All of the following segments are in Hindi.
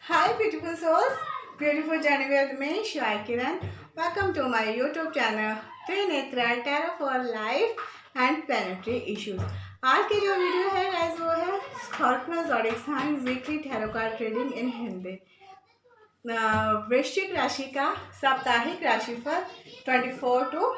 Hi beautiful souls, beautiful journey with me Shai Kiran. Welcome to my YouTube channel Trinetra Tarot for Life and Planetary Issues. आज की जो वीडियो है गाइस वो है Scorpio zodiac sign weekly tarot card trading in Hindi. वृश्चिक राशि का साप्ताहिक राशिफल 24 टू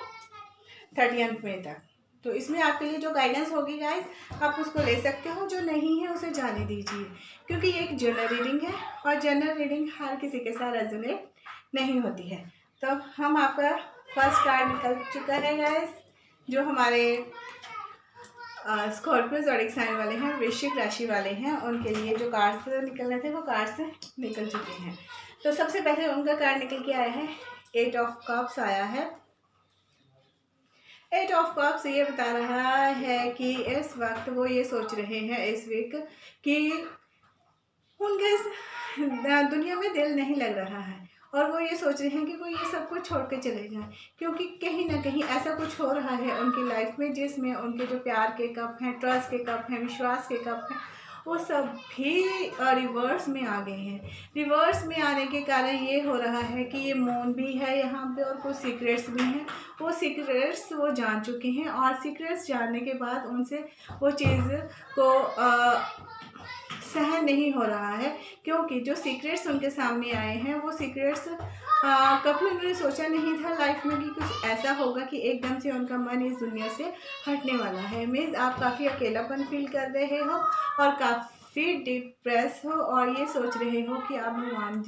30 मई तक। तो इसमें आपके लिए जो गाइडेंस होगी गाइस आप उसको ले सकते हो, जो नहीं है उसे जाने दीजिए, क्योंकि ये एक जनरल रीडिंग है और जनरल रीडिंग हर किसी के साथ रेजोनेट नहीं होती है। तो हम आपका फर्स्ट कार्ड निकल चुका है गाइस, जो हमारे स्कॉर्पियो ज़ोडिएक साइन वाले हैं, वृश्चिक राशि वाले हैं, उनके लिए जो कार्ड्स निकलने थे वो कार्ड्स निकल चुके हैं। तो सबसे पहले उनका कार्ड निकल के आया है 8 ऑफ कप्स आया है। 8 ऑफ कप्स ये बता रहा है कि इस वक्त वो ये सोच रहे हैं इस वीक कि उनके दुनिया में दिल नहीं लग रहा है और वो ये सोच रहे हैं कि कोई ये सब कुछ छोड़ के चले जाए, क्योंकि कहीं ना कहीं ऐसा कुछ हो रहा है उनकी लाइफ में जिसमें उनके जो प्यार के कप हैं, ट्रस्ट के कप हैं, विश्वास के कप हैं, वो सब भी रिवर्स में आ गए हैं। रिवर्स में आने के कारण ये हो रहा है कि ये मून भी है यहाँ पे और कुछ सीक्रेट्स भी हैं। वो सीक्रेट्स वो जान चुके हैं और सीक्रेट्स जानने के बाद उनसे वो चीज़ को सहन नहीं हो रहा है, क्योंकि जो सीक्रेट्स उनके सामने आए हैं वो सीक्रेट्स कभी उन्होंने सोचा नहीं था लाइफ में कि कुछ ऐसा होगा कि एकदम से उनका मन इस दुनिया से हटने वाला है। मीन्स आप काफ़ी अकेलापन फील कर रहे हो और काफ़ी डिप्रेस हो और ये सोच रहे हो कि आप भगवान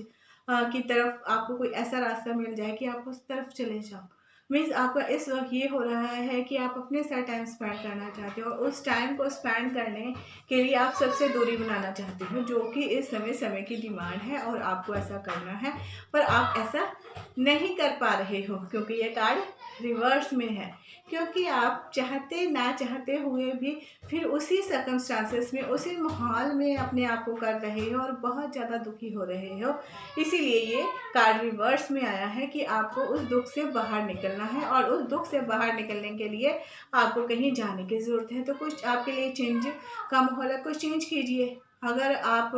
की तरफ आपको कोई ऐसा रास्ता मिल जाए कि आप उस तरफ चले जाओ। मीन्स आपका इस वक्त ये हो रहा है कि आप अपने साथ टाइम स्पेंड करना चाहते हो और उस टाइम को स्पेंड करने के लिए आप सबसे दूरी बनाना चाहते हो, जो कि इस समय की डिमांड है और आपको ऐसा करना है, पर आप ऐसा नहीं कर पा रहे हो क्योंकि ये कार्ड रिवर्स में है। क्योंकि आप चाहते ना चाहते हुए भी फिर उसी सर्कमस्टांसेस में, उसी माहौल में अपने आप को कर रहे हो और बहुत ज़्यादा दुखी हो रहे हो। इसीलिए ये कार्ड रिवर्स में आया है कि आपको उस दुख से बाहर निकलना है और उस दुख से बाहर निकलने के लिए आपको कहीं जाने की ज़रूरत है। तो कुछ आपके लिए चेंज का माहौल है, कुछ चेंज कीजिए। अगर आप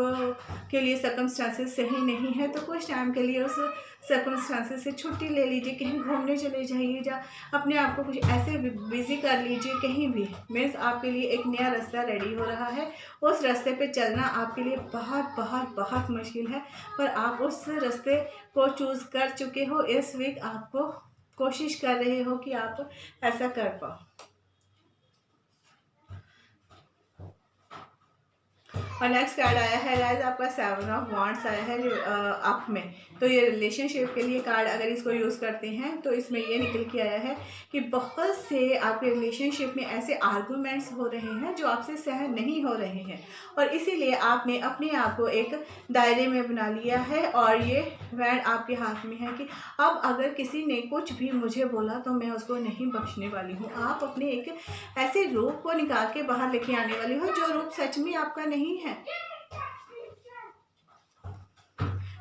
के लिए सर्कमस्टांसेस सही नहीं है तो कुछ टाइम के लिए उस सर्कमस्टांसेस से छुट्टी ले लीजिए, कहीं घूमने चले जाइए, या अपने आप को कुछ ऐसे बिजी कर लीजिए कहीं भी। मीन्स आपके लिए एक नया रास्ता रेडी हो रहा है। उस रास्ते पे चलना आपके लिए बहुत बहुत बहुत मुश्किल है, पर आप उस रास्ते को चूज़ कर चुके हो। इस वीक आपको कोशिश कर रहे हो कि आप ऐसा कर पाओ। और नेक्स्ट कार्ड आया है गाइस आपका 7 ऑफ वांड्स आया है अप में। तो ये रिलेशनशिप के लिए कार्ड, अगर इसको यूज़ करते हैं तो इसमें ये निकल के आया है कि बहुत से आपके रिलेशनशिप में ऐसे आर्गूमेंट्स हो रहे हैं जो आपसे सहन नहीं हो रहे हैं और इसीलिए आपने अपने आप को एक दायरे में बना लिया है और ये वैंड आपके हाथ में है कि अब अगर किसी ने कुछ भी मुझे बोला तो मैं उसको नहीं बख्शने वाली हूँ। आप अपने एक ऐसे रूप को निकाल के बाहर लेके आने वाली हो जो रूप सच में आपका नहीं है।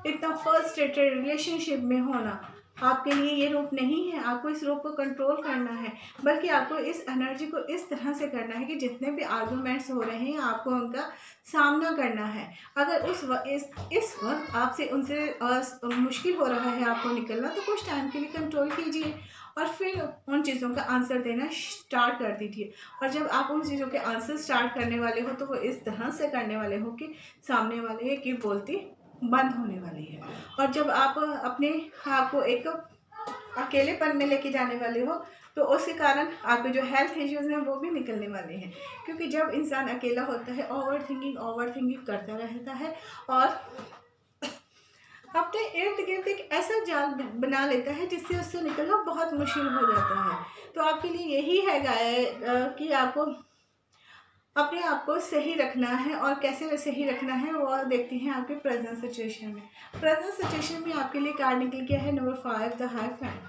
इतना फ्रस्ट्रेटेड रिलेशनशिप में होना आपके लिए ये रूप नहीं है। आपको इस रूप को कंट्रोल करना है, बल्कि आपको इस एनर्जी को इस तरह से करना है कि जितने भी आर्गूमेंट्स हो रहे हैं आपको उनका सामना करना है। अगर इस वक्त आपसे उनसे मुश्किल हो रहा है आपको निकलना, तो कुछ टाइम के लिए कंट्रोल कीजिए और फिर उन चीज़ों का आंसर देना स्टार्ट कर दीजिए। और जब आप उन चीज़ों के आंसर स्टार्ट करने वाले हो तो वो इस तरह से करने वाले हो कि सामने वाले की बोलती बंद होने वाली है। और जब आप अपने आप को एक अकेलेपन में लेके जाने वाले हो तो उसके कारण आपके जो हेल्थ इश्यूज़ हैं वो भी निकलने वाले हैं, क्योंकि जब इंसान अकेला होता है ओवर थिंकिंग करता रहता है और अपने इर्द गिर्द एक ऐसा जाल बना लेता है जिससे उससे निकलना बहुत मुश्किल हो जाता है। तो आपके लिए यही है कि आपको अपने आप को सही रखना है और कैसे सही रखना है वो देखते हैं आपके प्रेजेंट सिचुएशन में। प्रेजेंट सिचुएशन में आपके लिए कार्ड निकल गया है नंबर 5 द हाइफेंट।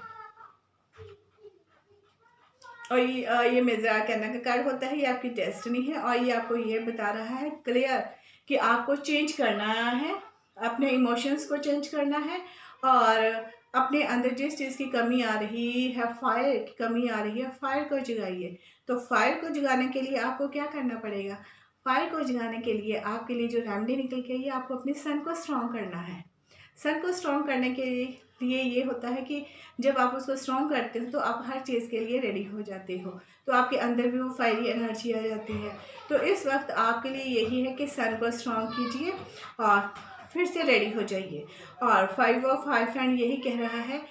और ये मेजर कहना का कार्ड होता है, ये आपकी डेस्टिनी है और ये आपको ये बता रहा है क्लियर कि आपको चेंज करना है, अपने इमोशंस को चेंज करना है और अपने अंदर जिस चीज़ की कमी आ रही है, फायर की कमी आ रही है, फायर को जगाइए। तो फायर को जगाने के लिए आपको क्या करना पड़ेगा? फायर को जगाने के लिए आपके लिए जो रेमेडी निकल के आई है, आपको अपने सन को स्ट्रॉन्ग करना है। सन को स्ट्रॉन्ग करने के लिए ये होता है कि जब आप उसको स्ट्रॉन्ग करते हो तो आप हर चीज़ के लिए रेडी हो जाते हो, तो आपके अंदर भी वो फायरी एनर्जी आ जाती है। तो इस वक्त आपके लिए यही है कि सन को स्ट्रॉन्ग कीजिए और फिर से रेडी हो जाइए। और 5 ऑफ हाइफेंड यही कह रहा है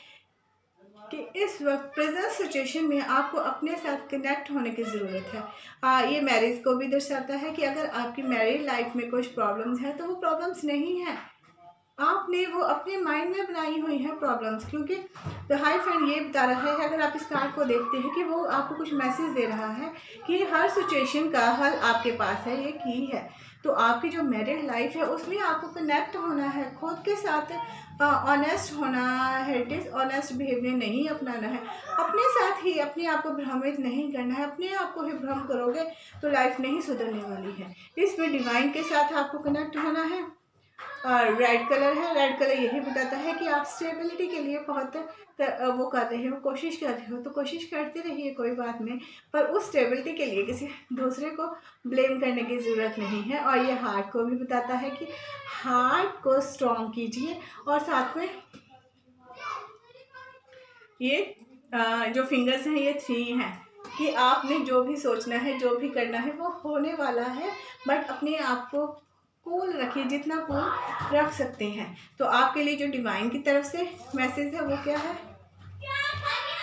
कि इस वक्त प्रेजेंट सिचुएशन में आपको अपने साथ कनेक्ट होने की ज़रूरत है। ये मैरिज को भी दर्शाता है कि अगर आपकी मैरिड लाइफ में कुछ प्रॉब्लम्स हैं तो वो प्रॉब्लम्स नहीं है, आपने वो अपने माइंड में बनाई हुई है प्रॉब्लम्स। क्योंकि द हाइफेंड ये बता रहा है कि अगर आप इस कार्ड को देखते हैं कि वो आपको कुछ मैसेज दे रहा है कि हर सिचुएशन का हल आपके पास है, ये की है। तो आपकी जो मैरिड लाइफ है उसमें आपको कनेक्ट होना है, खुद के साथ ऑनेस्ट होना है, डिसऑनेस्ट बिहेवियर नहीं अपनाना है, अपने साथ ही अपने आप को भ्रमित नहीं करना है। अपने आप को ही भ्रम करोगे तो लाइफ नहीं सुधरने वाली है। इसमें डिवाइन के साथ आपको कनेक्ट होना है। और रेड कलर है, रेड कलर यही बताता है कि आप स्टेबिलिटी के लिए बहुत वो कर रहे हो, कोशिश कर रहे हो, तो कोशिश करते रहिए, कोई बात नहीं, पर उस स्टेबिलिटी के लिए किसी दूसरे को ब्लेम करने की ज़रूरत नहीं है। और ये हार्ट को भी बताता है कि हार्ट को स्ट्रॉन्ग कीजिए। और साथ में ये जो फिंगर्स हैं ये 3 हैं कि आपने जो भी सोचना है, जो भी करना है वो होने वाला है, बट अपने आप को कूल रखिए, जितना कूल रख सकते हैं। तो आपके लिए जो डिवाइन की तरफ से मैसेज है वो क्या है,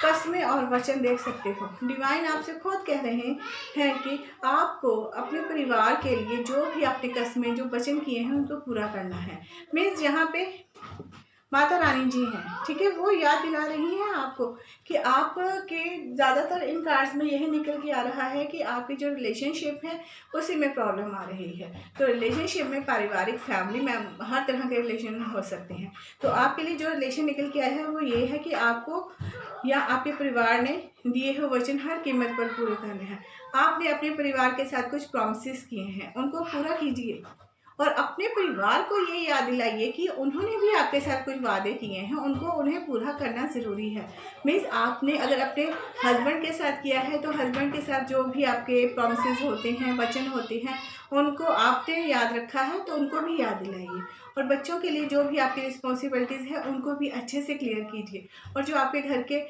कस्में और वचन देख सकते हो। डिवाइन आपसे खुद कह रहे हैं कि आपको अपने परिवार के लिए जो भी आपने कस्में जो वचन किए हैं उनको पूरा करना है। मीन्स यहाँ पे माता रानी जी हैं, ठीक है, वो याद दिला रही हैं आपको कि आपके ज़्यादातर इन कार्ड्स में यही निकल के आ रहा है कि आपकी जो रिलेशनशिप है उसी में प्रॉब्लम आ रही है। तो रिलेशनशिप में पारिवारिक, फैमिली में हर तरह के रिलेशन हो सकते हैं। तो आपके लिए जो रिलेशन निकल के आया है वो ये है कि आपको या आपके परिवार ने दिए हुए वचन हर कीमत पर पूरे करने हैं। आपने अपने परिवार के साथ कुछ प्रॉमिसेस किए हैं, उनको पूरा कीजिए। और अपने परिवार को ये याद दिलाइए कि उन्होंने भी आपके साथ कुछ वादे किए हैं, उन्हें पूरा करना ज़रूरी है। मीन्स आपने अगर अपने हस्बैंड के साथ किया है तो हस्बैंड के साथ जो भी आपके प्रॉमिसेस होते हैं, वचन होते हैं, उनको आपने याद रखा है तो उनको भी याद दिलाइए। और बच्चों के लिए जो भी आपकी रिस्पॉन्सिबिलिटीज़ हैं उनको भी अच्छे से क्लियर कीजिए। और जो आपके घर के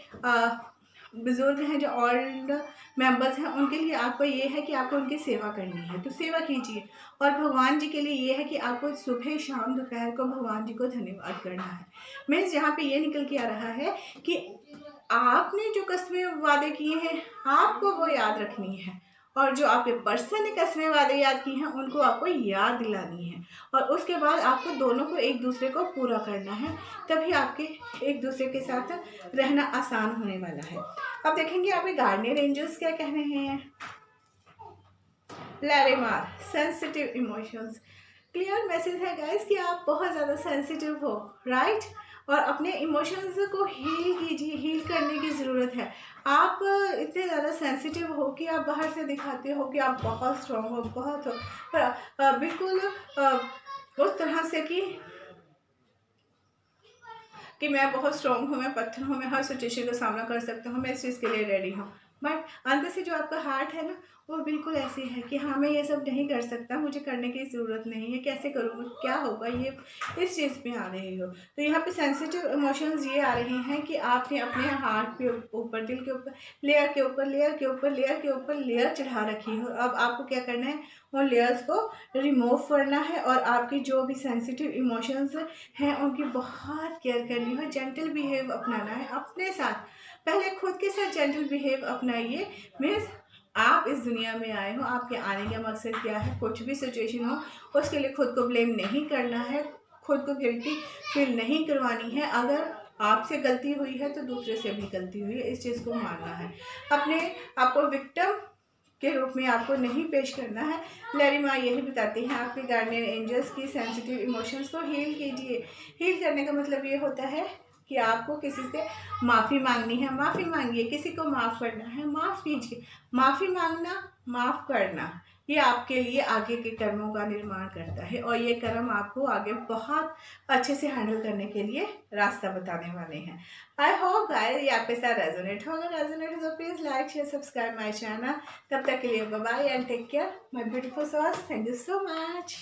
बुज़ुर्ग हैं, जो ओल्ड मेंबर्स हैं, उनके लिए आपको ये है कि आपको उनकी सेवा करनी है, तो सेवा कीजिए। और भगवान जी के लिए ये है कि आपको सुबह शाम दोपहर को भगवान जी को धन्यवाद करना है। मीन्स यहाँ पे ये निकल के आ रहा है कि आपने जो कस्में वादे किए हैं आपको वो याद रखनी है, और जो आपके पर्सन ने कस्में वादे याद की हैं उनको आपको याद दिलानी है। और उसके बाद आपको दोनों को एक दूसरे को पूरा करना है, तभी आपके एक दूसरे के साथ रहना आसान होने वाला है। अब देखेंगे आपके गार्डियन एंजल्स क्या कह रहे हैं। लैरिमार, सेंसिटिव इमोशंस, क्लियर मैसेज है गाइस कि आप बहुत ज़्यादा सेंसिटिव हो, राइट। और अपने इमोशंस को हील कीजिए, हील करने की ज़रूरत है। आप इतने ज़्यादा सेंसिटिव हो कि आप बाहर से दिखाते हो कि आप बहुत स्ट्रॉन्ग हो, बहुत हो, पर बिल्कुल उस तरह से कि मैं बहुत स्ट्रॉन्ग हूँ, मैं पत्थर हूँ, मैं हर सिचुएशन का सामना कर सकता हूँ, मैं इस चीज़ के लिए रेडी हूँ। बट अंदर से जो आपका हार्ट है ना वो बिल्कुल ऐसे है कि हाँ मैं ये सब नहीं कर सकता, मुझे करने की ज़रूरत नहीं है, कैसे करूँगा, क्या होगा, ये इस चीज़ में आ रही हो। तो यहाँ पे सेंसिटिव इमोशंस ये आ रहे हैं कि आपने अपने हार्ट के ऊपर, दिल के ऊपर, लेयर के ऊपर, लेयर के ऊपर, लेयर के ऊपर लेयर चढ़ा रखी हो। अब आपको क्या करना है, उन लेयर्स को रिमूव करना है और आपकी जो भी सेंसिटिव इमोशंस हैं उनकी बहुत केयर करनी है। जेंटल बिहेव अपनाना है अपने साथ, पहले खुद के साथ जेंटल बिहेव अपनाइए। मीन्स आप इस दुनिया में आए हो, आपके आने का मकसद क्या है, कुछ भी सिचुएशन हो उसके लिए खुद को ब्लेम नहीं करना है, खुद को गिल्टी फील नहीं करवानी है। अगर आपसे गलती हुई है तो दूसरे से भी गलती हुई है, इस चीज़ को मानना है। अपने आपको विक्टिम के रूप में आपको नहीं पेश करना है। लैरिमा यही बताती हैं आपके गार्डियन एंजल्स की सेंसिटिव इमोशंस को हील कीजिए। हील करने का मतलब ये होता है कि आपको किसी से माफ़ी मांगनी है, माफ़ी मांगिए। किसी को माफ़ करना है, माफ़ कीजिए। माफ़ी मांगना, माफ़ करना, ये आपके लिए आगे के कर्मों का निर्माण करता है और ये कर्म आपको आगे बहुत अच्छे से हैंडल करने के लिए रास्ता बताने वाले हैं। आई होप गाइस ये आपके साथ रेजोनेट होगा। रेजोनेट तो please like share subscribe my channel. तब तक के लिए bye bye and take care my beautiful souls. Thank you so much.